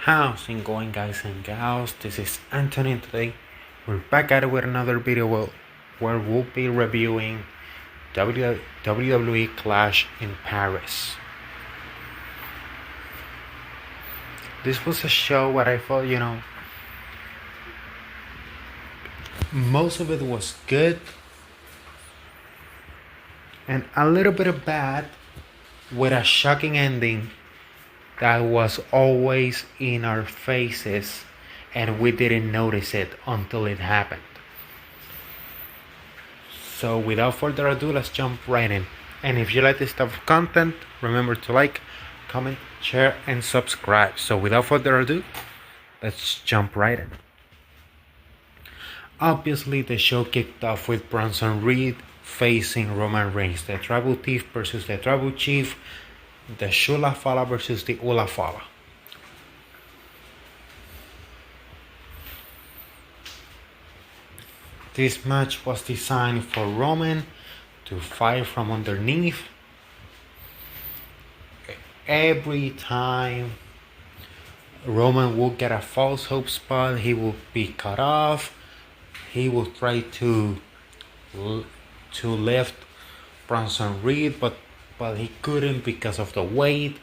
How's it going, guys and gals? This is Anthony, and today we're back at it with another video where we'll be reviewing WWE Clash in Paris. This was a show where I felt, most of it was good and a little bit of bad, with a shocking ending that was always in our faces and we didn't notice it until it happened. So without further ado, let's jump right in. And if you like this type of content, remember to like, comment, share, and subscribe. So without further ado, let's jump right in. Obviously, the show kicked off with Bronson Reed facing Roman Reigns, the Tribal Chief versus the Tribal Chief, the Shula Fala versus the Ula Fala. This match was designed for Roman to fight from underneath. Every time Roman would get a false hope spot, he would be cut off. He would try to lift Bronson Reed, but he couldn't because of the weight.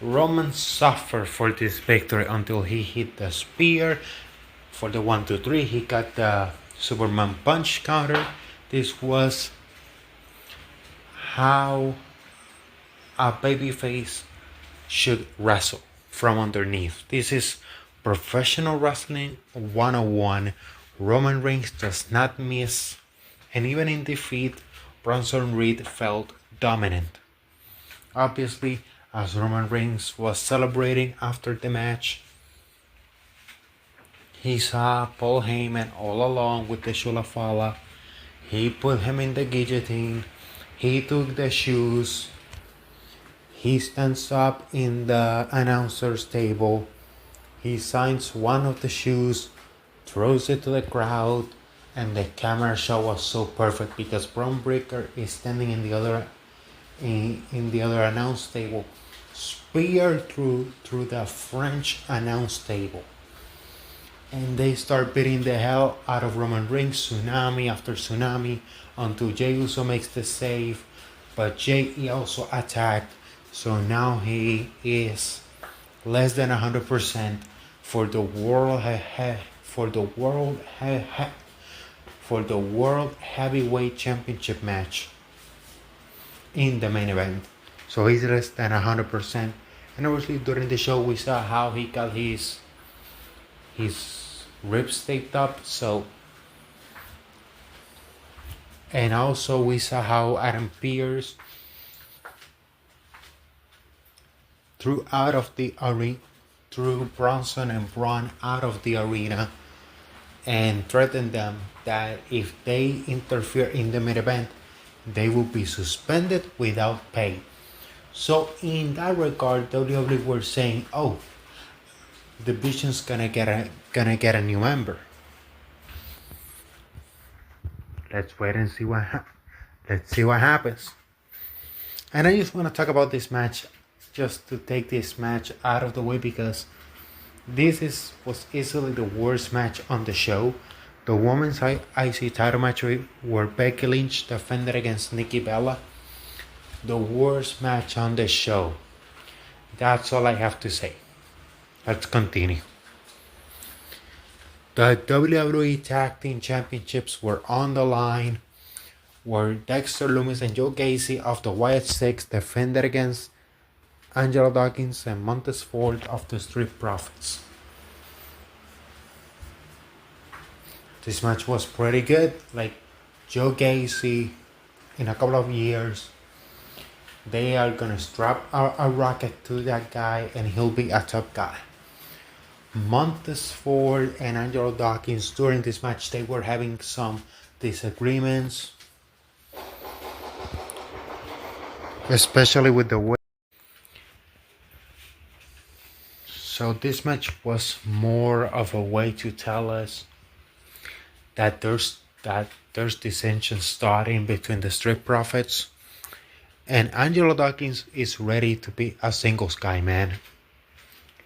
Roman suffered for this victory until he hit the spear. For the 1, 2, 3, he got the Superman punch counter. This was how a babyface should wrestle, from underneath. This is professional wrestling 101. Roman Reigns does not miss, and even in defeat, Bronson Reed felt dominant. Obviously, as Roman Reigns was celebrating after the match, he saw Paul Heyman all along with the Shula Fala. He put him in the guillotine. He took the shoes. He stands up in the announcer's table. He signs one of the shoes, throws it to the crowd, and the camera shot was so perfect because Braun Breaker is standing in the other announce table, spear through the French announce table, and they start beating the hell out of Roman Reigns, tsunami after tsunami, until Jey Uso makes the save, but Jey also attacked, so now he is less than 100% for the world heavyweight championship match in the main event. So he's less than 100%. And obviously during the show we saw how he got his ribs taped up. And also we saw how Adam Pearce threw Bronson and Braun out of the arena and threatened them that if they interfere in the main event, they will be suspended without pay. So in that regard, WWE were saying, "Oh, the Vision's gonna get a new member." Let's wait and see let's see what happens. And I just want to talk about this match, just to take this match out of the way, because this was easily the worst match on the show. The women's IC title match where Becky Lynch defended against Nikki Bella. The worst match on the show. That's all I have to say. Let's continue. The WWE Tag Team Championships were on the line, where Dexter Lumis and Joe Gacy of the Wyatt Six defended against Angelo Dawkins and Montez Ford of the Street Profits. This match was pretty good. Like Joe Gacy, in a couple of years, they are gonna strap a rocket to that guy and he'll be a top guy. Montez Ford and Angelo Dawkins, during this match, they were having some disagreements, especially with the way. So this match was more of a way to tell us that there's dissension starting between the Street Profits, and Angelo Dawkins is ready to be a singles guy, man.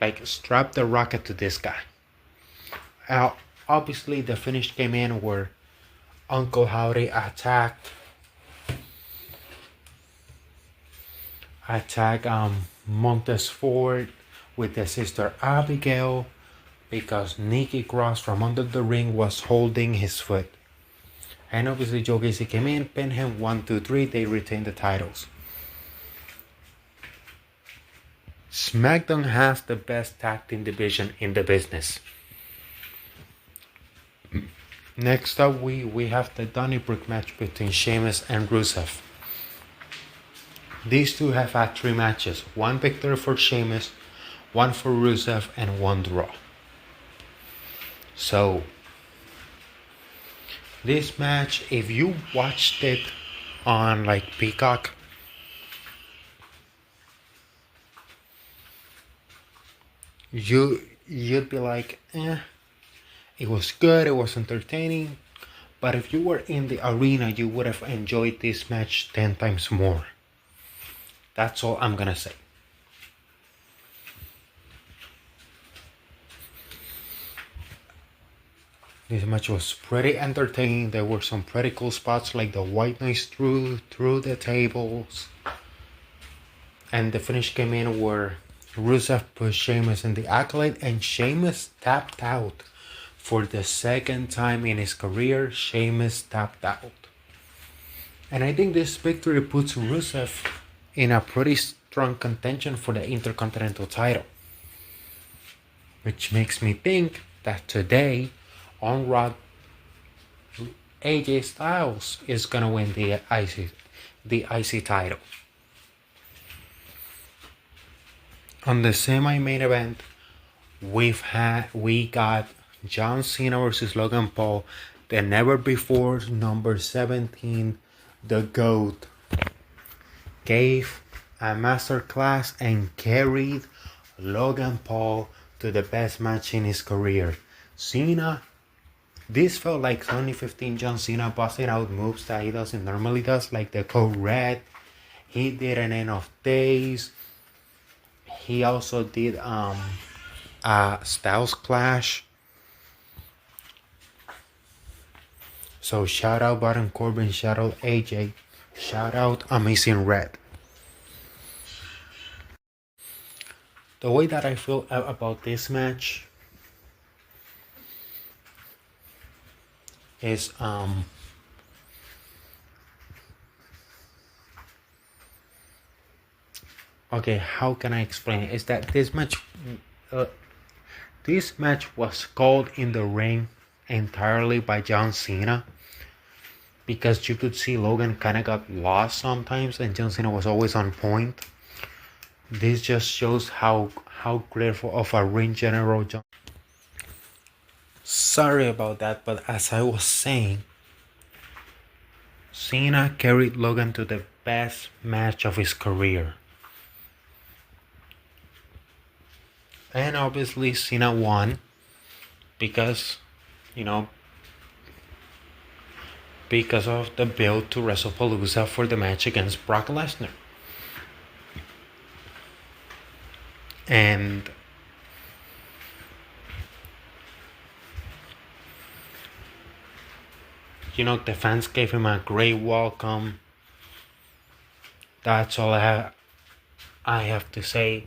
like strap the rocket to this guy. Uh, Obviously, the finish came in where Uncle Howdy attack Montez Ford with his sister Abigail because Nikki Cross from under the ring was holding his foot. And obviously Joe Gacy came in, pinned him 1, 2, 3. They retained the titles. SmackDown has the best tag team division in the business. Next up, we have the Donnybrook match between Sheamus and Rusev. These two have had 3 matches. 1 victory for Sheamus, 1 for Rusev, and 1 draw. So, this match, if you watched it on like Peacock, you'd be like, it was good, it was entertaining. But if you were in the arena, you would have enjoyed this match 10 times more. That's all I'm gonna say. This match was pretty entertaining. There were some pretty cool spots like the white noise through the tables. And the finish came in where Rusev pushed Sheamus in the accolade and Sheamus tapped out. For the 2nd time in his career, Sheamus tapped out. And I think this victory puts Rusev in a pretty strong contention for the Intercontinental title. Which makes me think that today on Raw, AJ Styles is gonna win the IC title. On the semi-main event, we got John Cena versus Logan Paul, the never before number 17, the GOAT, gave a masterclass and carried Logan Paul to the best match in his career. Cena, this felt like 2015 John Cena busting out moves that he doesn't normally does, like the Code Red. He did an End of Days. He also did a Styles Clash. So shout out Baron Corbin, shout out AJ, shout out Amazing Red. The way that I feel about this match is okay, how can I explain it? Is that this match was called in the ring entirely by John Cena, because you could see Logan kind of got lost sometimes and John Cena was always on point. This just shows how grateful of a ring general John. Sorry about that, but as I was saying, Cena carried Logan to the best match of his career. And obviously Cena won because, because of the build to WrestlePalooza for the match against Brock Lesnar. And the fans gave him a great welcome. That's all I have to say.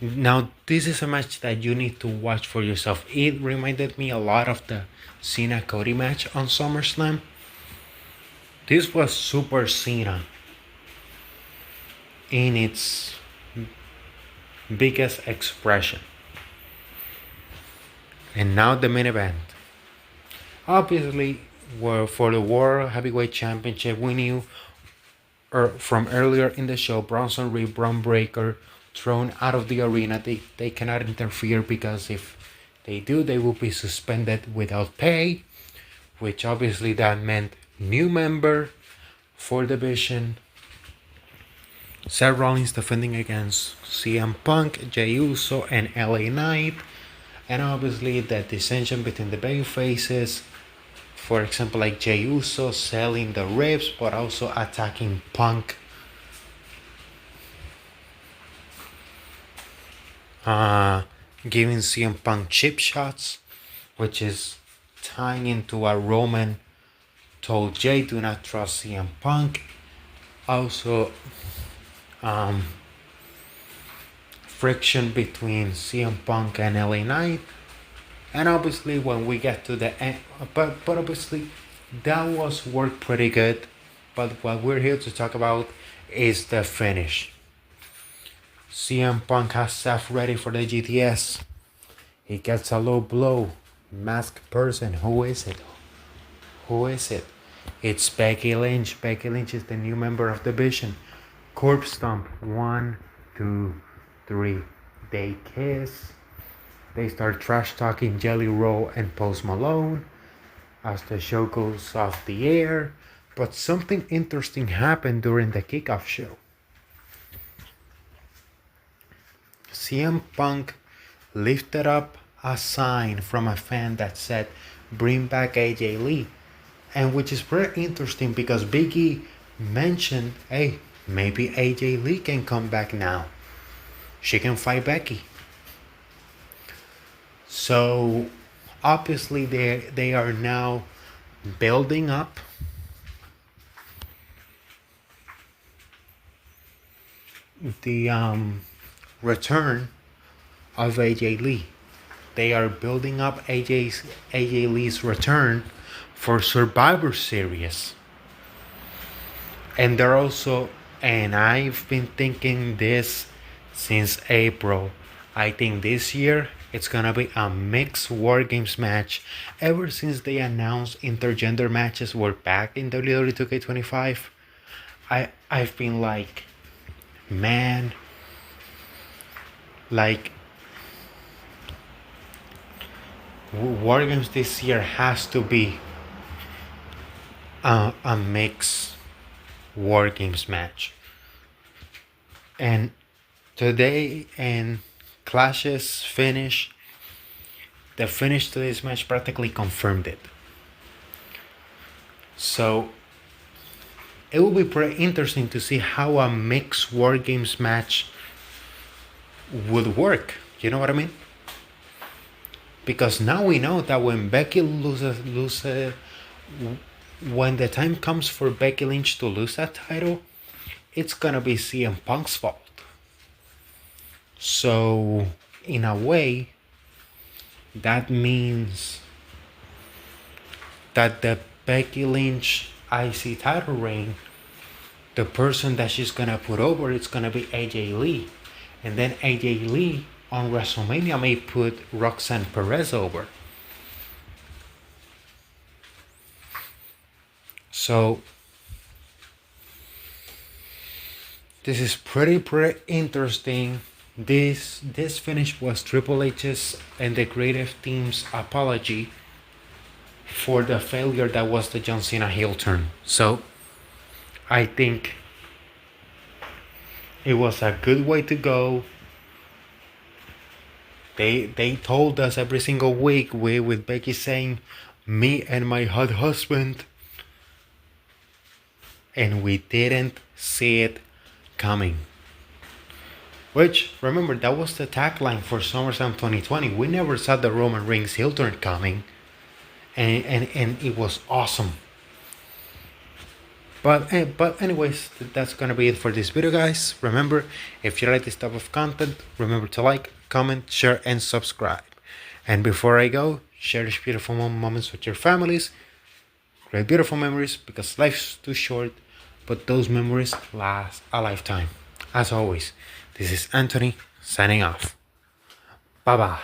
Now, this is a match that you need to watch for yourself. It reminded me a lot of the Cena-Cody match on SummerSlam. This was Super Cena in its biggest expression. And now the main event. Obviously, for the World Heavyweight Championship, we knew from earlier in the show, Bronson Reed, Braun Breaker, thrown out of the arena. They cannot interfere because if they do, they will be suspended without pay, which obviously that meant new member for the division. Seth Rollins defending against CM Punk, Jey Uso, and LA Knight. And obviously the dissension between the baby faces. For example, like Jey Uso selling the ribs, but also attacking Punk. giving CM Punk chip shots, which is tying into what Roman told Jay, do not trust CM Punk. Also, friction between CM Punk and LA Knight. And obviously when we get to the end, but obviously that was worked pretty good. But what we're here to talk about is the finish. CM Punk has Seth ready for the GTS. He gets a low blow. Masked person. Who is it? Who is it? It's Becky Lynch. Becky Lynch is the new member of the Vision. Corpse Stomp. 1, 2, 3. They kiss. They start trash talking Jelly Roll and Post Malone as the show goes off the air. But something interesting happened during the kickoff show. CM Punk lifted up a sign from a fan that said, "Bring back AJ Lee." And which is very interesting because Big E mentioned, hey, maybe AJ Lee can come back now. She can fight Becky. So obviously they are now building up the return of AJ Lee. They are building up AJ Lee's return for Survivor Series. And they're also, and I've been thinking this since April. I think this year it's gonna be a mixed War Games match. Ever since they announced intergender matches were back in WWE 2K25, I've been like, man, like War Games this year has to be a mixed War Games match. And today and Clash's finish, the finish to this match practically confirmed it. So it will be pretty interesting to see how a mixed War Games match would work. You know what I mean? Because now we know that when Becky loses, when the time comes for Becky Lynch to lose that title, it's gonna be CM Punk's fault. So in a way, that means that the Becky Lynch IC title reign, the person that she's gonna put over, it's gonna be AJ Lee. And then AJ Lee on WrestleMania may put Roxanne Perez over. So this is pretty interesting. This finish was Triple H's and the creative team's apology for the failure that was the John Cena heel turn. So I think it was a good way to go. They told us every single week with Becky saying, "Me and my hot husband," and we didn't see it coming. Which, remember, that was the tagline for SummerSlam 2020. We never saw the Roman Reigns heel turn coming. And it was awesome. But anyways, that's gonna be it for this video, guys. Remember, if you like this type of content, remember to like, comment, share, and subscribe. And before I go, share these beautiful moments with your families. Create beautiful memories because life's too short, but those memories last a lifetime. As always, this is Anthony signing off. Bye bye.